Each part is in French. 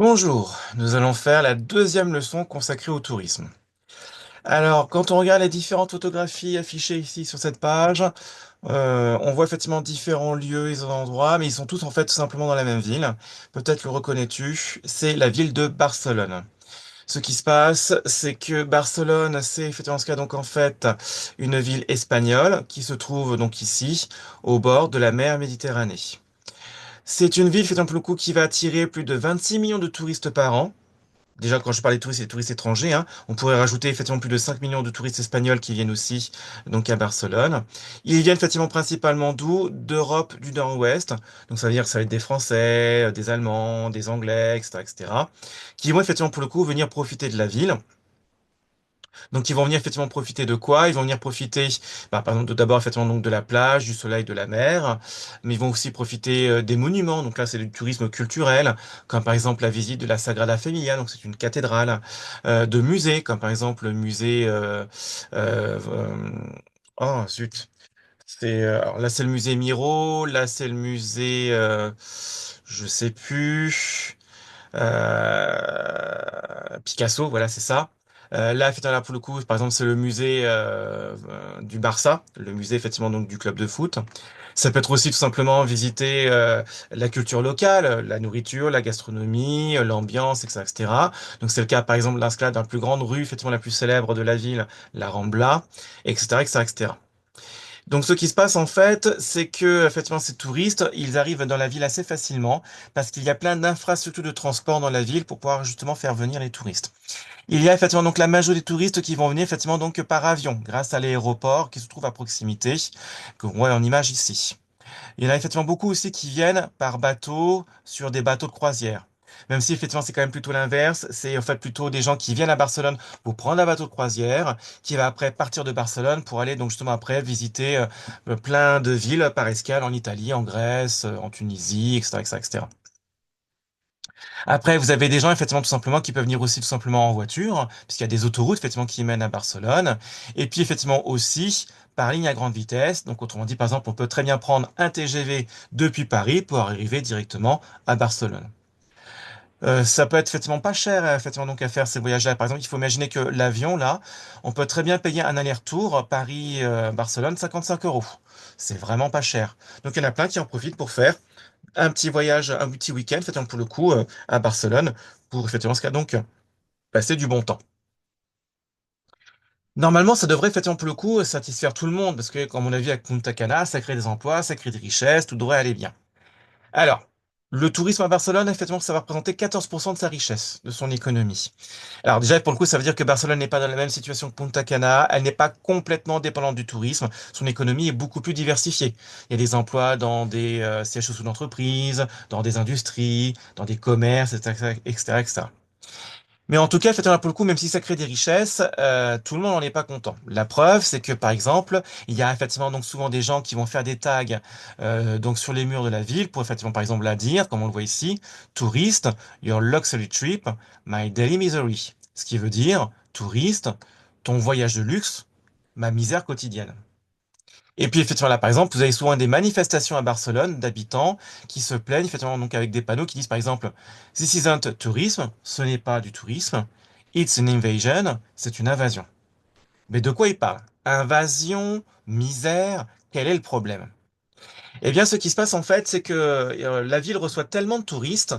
Bonjour, nous allons faire la deuxième leçon consacrée au tourisme. Alors, quand on regarde les différentes photographies affichées ici sur cette page, on voit effectivement différents lieux et endroits, mais ils sont tous en fait tout simplement dans la même ville. Peut-être le reconnais-tu, c'est la ville de Barcelone. Ce qui se passe, c'est que Barcelone, c'est effectivement ce cas donc en fait une ville espagnole qui se trouve donc ici, au bord de la mer Méditerranée. C'est une ville, effectivement, pour le coup, qui va attirer plus de 26 millions de touristes par an. Déjà, quand je parle des touristes, c'est des touristes étrangers, hein. On pourrait rajouter effectivement plus de 5 millions de touristes espagnols qui viennent aussi donc à Barcelone. Ils viennent effectivement principalement d'où? D'Europe du Nord-Ouest. Donc ça veut dire que ça va être des Français, des Allemands, des Anglais, etc., etc., qui vont effectivement pour le coup venir profiter de la ville. Donc ils vont venir effectivement profiter de quoi? Ils vont venir profiter, par exemple, d'abord effectivement donc de la plage, du soleil, de la mer, mais ils vont aussi profiter des monuments. Donc là, c'est du tourisme culturel, comme par exemple la visite de la Sagrada Familia, donc c'est une cathédrale, de musées, comme par exemple le musée. Oh zut, alors là c'est le musée Miro, là c'est le musée, je sais plus. Picasso, voilà, c'est ça. Là, effectivement, là, pour le coup, par exemple, c'est le musée du Barça, le musée, effectivement, donc du club de foot. Ça peut être aussi tout simplement visiter la culture locale, la nourriture, la gastronomie, l'ambiance, etc., etc. Donc, c'est le cas, par exemple, dans ce cas, dans la plus grande rue, effectivement, la plus célèbre de la ville, la Rambla, etc., etc., etc. Donc, ce qui se passe en fait, c'est que effectivement, ces touristes, ils arrivent dans la ville assez facilement parce qu'il y a plein d'infrastructures de transport dans la ville pour pouvoir justement faire venir les touristes. Il y a effectivement donc la majorité des touristes qui vont venir effectivement donc par avion, grâce à l'aéroport qui se trouve à proximité, que l'on voit en image ici. Il y en a effectivement beaucoup aussi qui viennent par bateau sur des bateaux de croisière. Même si effectivement c'est quand même plutôt l'inverse, c'est en fait plutôt des gens qui viennent à Barcelone pour prendre un bateau de croisière, qui va après partir de Barcelone pour aller donc justement après visiter plein de villes par escale en Italie, en Grèce, en Tunisie, etc., etc., etc. Après, vous avez des gens effectivement tout simplement qui peuvent venir aussi tout simplement en voiture, puisqu'il y a des autoroutes effectivement qui mènent à Barcelone, et puis effectivement aussi par ligne à grande vitesse. Donc autrement dit, par exemple, on peut très bien prendre un TGV depuis Paris pour arriver directement à Barcelone. Ça peut être effectivement pas cher effectivement donc à faire ces voyages-là. Par exemple, il faut imaginer que l'avion là, on peut très bien payer un aller-retour Paris-Barcelone 55 euros. C'est vraiment pas cher. Donc il y en a plein qui en profitent pour faire un petit voyage, un petit week-end, effectivement, pour le coup, à Barcelone, pour effectivement ce cas donc passer du bon temps. Normalement, ça devrait effectivement pour le coup satisfaire tout le monde, parce que comme on a vu avec Punta Cana, ça crée des emplois, ça crée des richesses, tout devrait aller bien. Alors, le tourisme à Barcelone, effectivement, ça va représenter 14% de sa richesse, de son économie. Alors déjà, pour le coup, ça veut dire que Barcelone n'est pas dans la même situation que Punta Cana, elle n'est pas complètement dépendante du tourisme, son économie est beaucoup plus diversifiée. Il y a des emplois dans des sièges sociaux d'entreprise, dans des industries, dans des commerces, etc., etc., etc. Mais en tout cas, effectivement, pour le coup, même si ça crée des richesses, tout le monde n'en est pas content. La preuve, c'est que par exemple, il y a effectivement donc souvent des gens qui vont faire des tags donc sur les murs de la ville pour effectivement par exemple la dire, comme on le voit ici, touriste, your luxury trip, my daily misery. Ce qui veut dire touriste, ton voyage de luxe, ma misère quotidienne. Et puis effectivement là par exemple, vous avez souvent des manifestations à Barcelone d'habitants qui se plaignent effectivement donc avec des panneaux qui disent par exemple This isn't tourism, ce n'est pas du tourisme, it's an invasion, c'est une invasion. Mais de quoi ils parlent? Invasion, misère, quel est le problème? Eh bien, ce qui se passe en fait, c'est que la ville reçoit tellement de touristes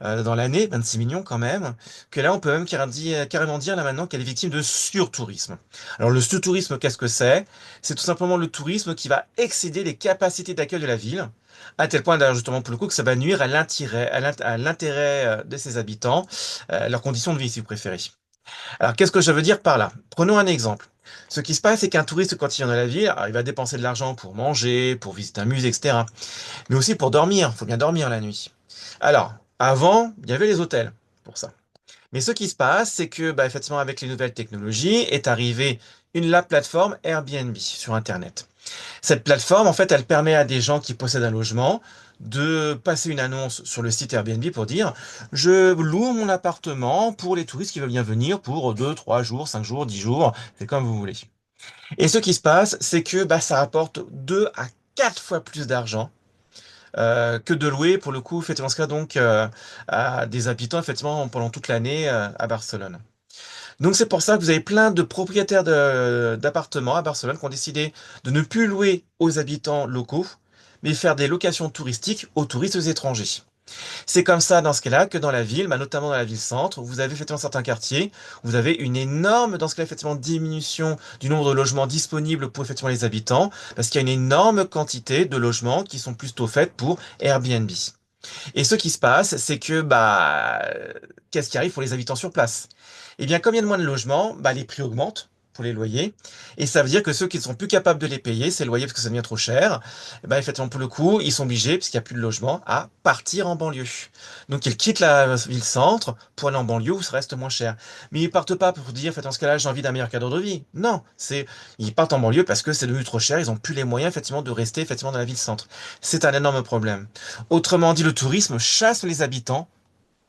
dans l'année, 26 millions quand même, que là, on peut même carrément dire là maintenant qu'elle est victime de surtourisme. Alors, le surtourisme, qu'est-ce que c'est? C'est tout simplement le tourisme qui va excéder les capacités d'accueil de la ville, à tel point d'ailleurs justement pour le coup que ça va nuire à l'intérêt de ses habitants, leurs conditions de vie si vous préférez. Alors, qu'est-ce que je veux dire par là? Prenons un exemple. Ce qui se passe, c'est qu'un touriste, quand il vient dans la ville, alors, il va dépenser de l'argent pour manger, pour visiter un musée, etc. Mais aussi pour dormir. Il faut bien dormir la nuit. Alors, avant, il y avait les hôtels pour ça. Mais ce qui se passe, c'est que, effectivement, avec les nouvelles technologies, est arrivée la plateforme Airbnb sur Internet. Cette plateforme, en fait, elle permet à des gens qui possèdent un logement de passer une annonce sur le site Airbnb pour dire, je loue mon appartement pour les touristes qui veulent bien venir pour 2, 3 jours, 5 jours, 10 jours, c'est comme vous voulez. Et ce qui se passe, c'est que ça rapporte 2 à 4 fois plus d'argent que de louer, pour le coup, effectivement, ce cas donc à des habitants, effectivement, pendant toute l'année à Barcelone. Donc c'est pour ça que vous avez plein de propriétaires d'appartements à Barcelone qui ont décidé de ne plus louer aux habitants locaux, mais faire des locations touristiques aux touristes étrangers. C'est comme ça dans ce cas-là que dans la ville, bah, notamment dans la ville-centre, vous avez effectivement certains quartiers, vous avez une énorme, dans ce cas-là, effectivement, diminution du nombre de logements disponibles pour effectivement les habitants, parce qu'il y a une énorme quantité de logements qui sont plutôt faits pour Airbnb. Et ce qui se passe, c'est que bah qu'est-ce qui arrive pour les habitants sur place? Eh bien, comme il y a de moins de logements, bah, les prix augmentent pour les loyers. Et ça veut dire que ceux qui ne sont plus capables de les payer, ces loyers parce que ça devient trop cher, eh ben, effectivement, pour le coup, ils sont obligés, puisqu'il n'y a plus de logement, à partir en banlieue. Donc, ils quittent la ville-centre pour aller en banlieue où ça reste moins cher. Mais ils partent pas pour dire, dans ce cas-là, j'ai envie d'un meilleur cadre de vie. Non, ils partent en banlieue parce que c'est devenu trop cher, ils n'ont plus les moyens, effectivement, de rester, effectivement, dans la ville-centre. C'est un énorme problème. Autrement dit, le tourisme chasse les habitants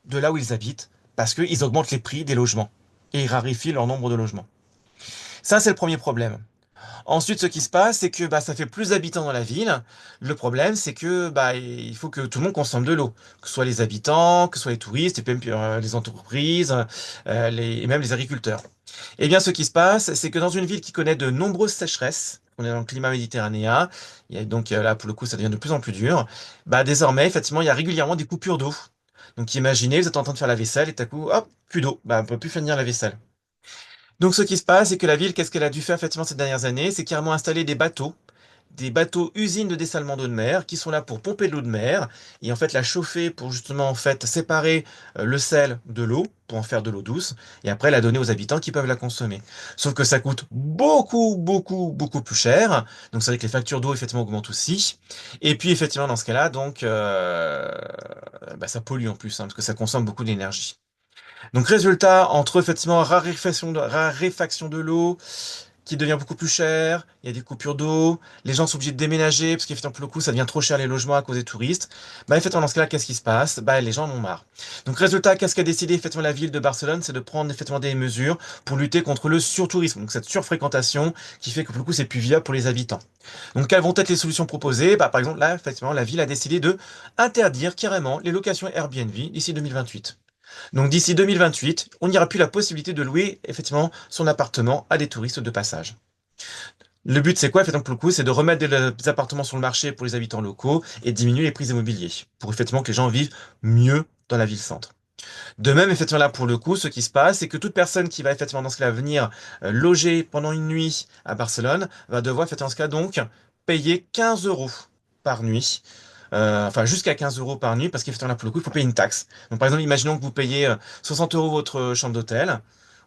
de là où ils habitent parce qu'ils augmentent les prix des logements et ils raréfient leur nombre de logements. Ça, c'est le premier problème. Ensuite, ce qui se passe, c'est que bah, ça fait plus d'habitants dans la ville. Le problème, c'est que bah, il faut que tout le monde consomme de l'eau, que ce soit les habitants, que ce soit les touristes, et puis même les entreprises, et même les agriculteurs. Eh bien, ce qui se passe, c'est que dans une ville qui connaît de nombreuses sécheresses, on est dans le climat méditerranéen, il y a donc là, pour le coup, ça devient de plus en plus dur. Bah, désormais, effectivement, il y a régulièrement des coupures d'eau. Donc, imaginez, vous êtes en train de faire la vaisselle et tout à coup, hop, plus d'eau. Bah, on peut plus finir la vaisselle. Donc, ce qui se passe, c'est que la ville, qu'est-ce qu'elle a dû faire effectivement ces dernières années? C'est carrément installer des bateaux usines de dessalement d'eau de mer qui sont là pour pomper de l'eau de mer et en fait la chauffer pour justement en fait séparer le sel de l'eau pour en faire de l'eau douce et après la donner aux habitants qui peuvent la consommer. Sauf que ça coûte beaucoup plus cher. Donc c'est vrai que les factures d'eau effectivement augmentent aussi. Et puis effectivement dans ce cas-là donc bah, ça pollue en plus hein, parce que ça consomme beaucoup d'énergie. Donc résultat entre effectivement raréfaction de l'eau qui devient beaucoup plus cher, il y a des coupures d'eau, les gens sont obligés de déménager, parce qu'effectivement, pour le coup, ça devient trop cher les logements à cause des touristes. Bah, effectivement, dans ce cas-là, qu'est-ce qui se passe? Bah, les gens en ont marre. Donc, résultat, qu'est-ce qu'a décidé, effectivement, la ville de Barcelone? C'est de prendre, effectivement, des mesures pour lutter contre le surtourisme. Donc, cette surfréquentation qui fait que, pour le coup, c'est plus viable pour les habitants. Donc, quelles vont être les solutions proposées? Bah, par exemple, là, effectivement, la ville a décidé de interdire carrément les locations Airbnb d'ici 2028. Donc d'ici 2028, on n'aura plus la possibilité de louer effectivement son appartement à des touristes de passage. Le but, c'est quoi, effectivement, pour le coup, c'est de remettre des appartements sur le marché pour les habitants locaux et diminuer les prix immobiliers pour effectivement que les gens vivent mieux dans la ville-centre. De même, effectivement, là, pour le coup, ce qui se passe, c'est que toute personne qui va effectivement dans ce cas venir loger pendant une nuit à Barcelone va devoir, effectivement, dans ce cas donc, payer 15 euros par nuit. Enfin, jusqu'à 15 euros par nuit, parce qu'effectivement, là, pour le coup, il faut payer une taxe. Donc, par exemple, imaginons que vous payez 60 euros votre chambre d'hôtel,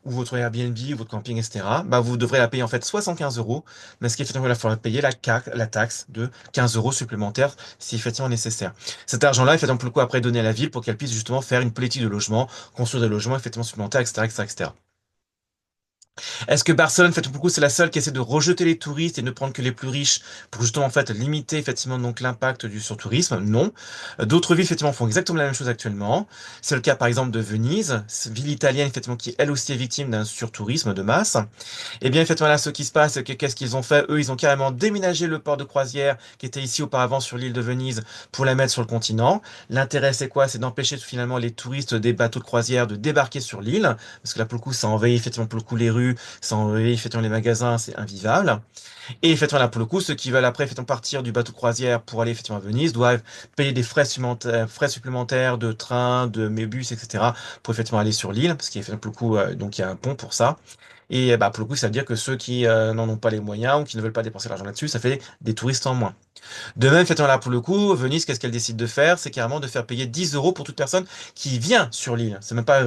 ou votre Airbnb, ou votre camping, etc. Bah, vous devrez la payer en fait 75 euros, mais ce qui effectivement, il va falloir payer la taxe de 15 euros supplémentaires, si effectivement nécessaire. Cet argent-là, effectivement, pour le coup, après donner à la ville pour qu'elle puisse justement faire une politique de logement, construire des logements effectivement supplémentaires, etc., etc., etc. Est-ce que Barcelone, en fait, beaucoup, c'est la seule qui essaie de rejeter les touristes et ne prendre que les plus riches pour justement, en fait, limiter, effectivement, donc l'impact du surtourisme? Non. D'autres villes, effectivement, font exactement la même chose actuellement. C'est le cas, par exemple, de Venise, ville italienne, effectivement, qui, elle aussi, est victime d'un surtourisme de masse. Eh bien, effectivement, là, ce qui se passe, c'est que qu'est-ce qu'ils ont fait? Eux, ils ont carrément déménagé le port de croisière qui était ici auparavant sur l'île de Venise pour la mettre sur le continent. L'intérêt, c'est quoi? C'est d'empêcher finalement les touristes des bateaux de croisière de débarquer sur l'île, parce que là, pour le coup, ça envahit effectivement pour le coup les rues, ça envahit effectivement les magasins, c'est invivable. Et effectivement, là, pour le coup, ceux qui veulent après effectivement partir du bateau de croisière pour aller effectivement à Venise doivent payer des frais supplémentaires de train, de mébus, etc. pour effectivement aller sur l'île, parce qu'il y a pour le coup, donc il y a un pont pour ça. Et bah, pour le coup, ça veut dire que ceux qui n'en ont pas les moyens ou qui ne veulent pas dépenser l'argent là-dessus, ça fait des touristes en moins. De même, effectivement, là, pour le coup, Venise, qu'est-ce qu'elle décide de faire? C'est carrément de faire payer 10 euros pour toute personne qui vient sur l'île. C'est même pas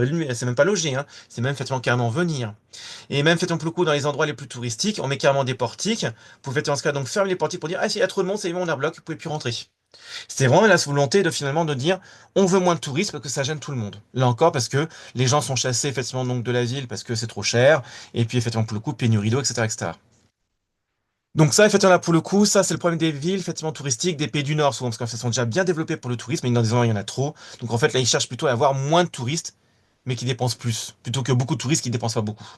logé, hein. C'est même, effectivement, carrément venir. Et même, effectivement, pour le coup, dans les endroits les plus touristiques, on met carrément des portiques. Pour, effectivement, dans ce cas, donc, fermer les portiques pour dire, ah, s'il y a trop de monde, c'est bon, on a bloc, vous pouvez plus rentrer. C'est vraiment la volonté de finalement de dire on veut moins de touristes parce que ça gêne tout le monde. Là encore parce que les gens sont chassés effectivement donc de la ville parce que c'est trop cher et puis effectivement pour le coup pénurie d'eau etc etc. Donc ça effectivement là pour le coup ça c'est le problème des villes effectivement touristiques des pays du Nord souvent parce qu'elles sont déjà bien développées pour le tourisme mais dans des endroits il y en a trop. Donc en fait là ils cherchent plutôt à avoir moins de touristes mais qui dépensent plus plutôt que beaucoup de touristes qui dépensent pas beaucoup.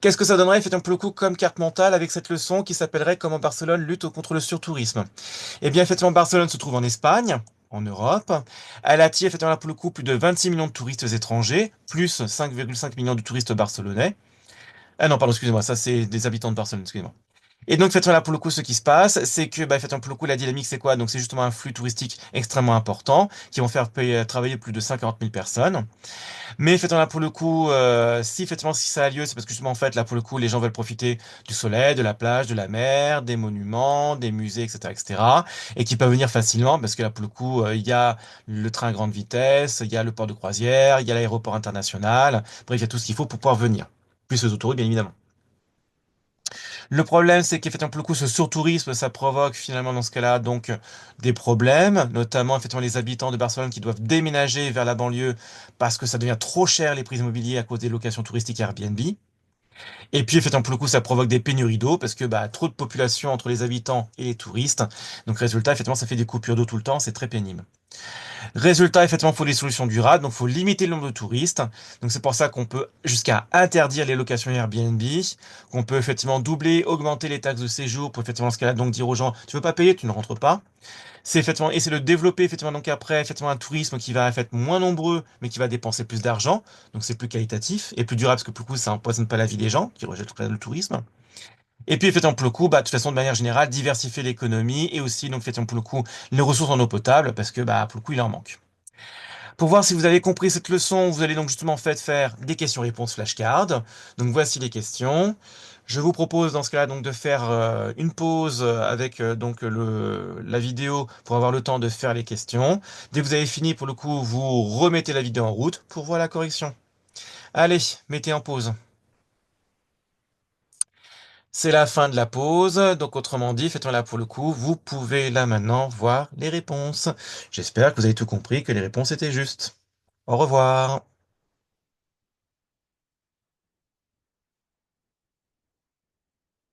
Qu'est-ce que ça donnerait, effectivement, pour le coup, comme carte mentale avec cette leçon qui s'appellerait Comment Barcelone lutte contre le surtourisme? Eh bien, effectivement, Barcelone se trouve en Espagne, en Europe. Elle attire, effectivement, pour le coup, plus de 26 millions de touristes étrangers, plus 5,5 millions de touristes barcelonais. Ah non, pardon, excusez-moi, ça c'est des habitants de Barcelone, excusez-moi. Et donc, effectivement, là, pour le coup, ce qui se passe, c'est que, bah, effectivement, pour le coup, la dynamique, c'est quoi? Donc, c'est justement un flux touristique extrêmement important qui vont faire travailler plus de 50 000 personnes. Mais effectivement, là, pour le coup, si effectivement, si ça a lieu, c'est parce que justement, en fait, là, pour le coup, les gens veulent profiter du soleil, de la plage, de la mer, des monuments, des musées, etc., etc., et qui peuvent venir facilement parce que là, pour le coup, il y a le train à grande vitesse, il y a le port de croisière, il y a l'aéroport international. Bref, il y a tout ce qu'il faut pour pouvoir venir. Plus les autoroutes, bien évidemment. Le problème, c'est qu'effectivement, pour le coup, ce surtourisme, ça provoque finalement dans ce cas-là donc des problèmes, notamment effectivement les habitants de Barcelone qui doivent déménager vers la banlieue parce que ça devient trop cher les prix immobiliers à cause des locations touristiques Airbnb. Et puis effectivement, pour le coup, ça provoque des pénuries d'eau parce que bah, trop de population entre les habitants et les touristes. Donc résultat, effectivement, ça fait des coupures d'eau tout le temps, c'est très pénible. Résultat, effectivement, il faut des solutions durables, donc il faut limiter le nombre de touristes. Donc c'est pour ça qu'on peut jusqu'à interdire les locations Airbnb, qu'on peut effectivement doubler, augmenter les taxes de séjour pour effectivement dans ce cas-là donc dire aux gens, tu veux pas payer, tu ne rentres pas. C'est effectivement essayer de développer effectivement donc après effectivement un tourisme qui va être moins nombreux mais qui va dépenser plus d'argent. Donc c'est plus qualitatif et plus durable parce que pour le coup ça empoisonne pas la vie des gens qui rejettent le tourisme. Et puis, effectivement, pour le coup, bah, de toute façon, de manière générale, diversifier l'économie et aussi, donc, effectivement, pour le coup, les ressources en eau potable parce que, bah, pour le coup, il en manque. Pour voir si vous avez compris cette leçon, vous allez donc justement en fait faire des questions-réponses flashcards. Donc voici les questions. Je vous propose dans ce cas-là donc de faire une pause avec donc la vidéo pour avoir le temps de faire les questions. Dès que vous avez fini, pour le coup, vous remettez la vidéo en route pour voir la correction. Allez, mettez en pause. C'est la fin de la pause, donc autrement dit, faites-moi là pour le coup, vous pouvez là maintenant voir les réponses. J'espère que vous avez tout compris, que les réponses étaient justes. Au revoir.